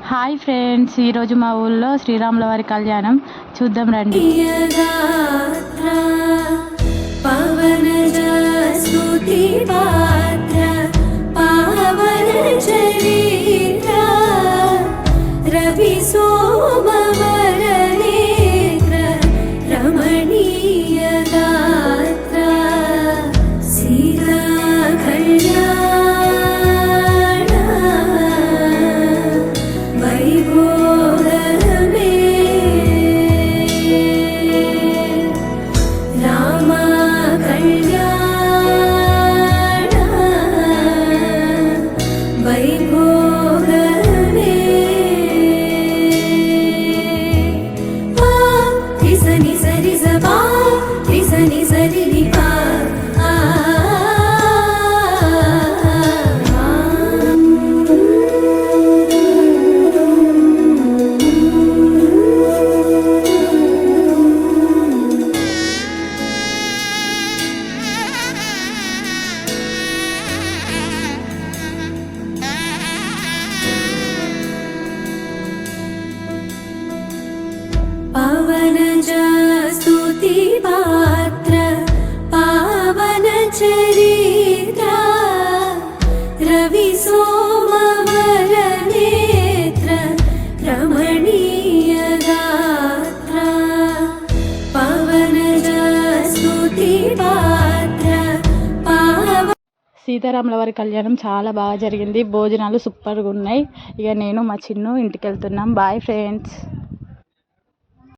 Hi friends, ఈరోజు మా ఊళ్ళో శ్రీరాముల వారి కళ్యాణం చూద్దాం రండి. पवनज स्तुति पात्र पावन चरित्र रवि सोमवर नेत्र रमणीय गात्र पवनज स्तुति पात्र సీతారాముల వారి కళ్యాణం చాలా బాగా జరిగింది. భోజనాలు సూపర్గా ఉన్నాయి. ఇక నేను మా చిన్ను ఇంటికి వెళ్తున్నాం. Bye friends.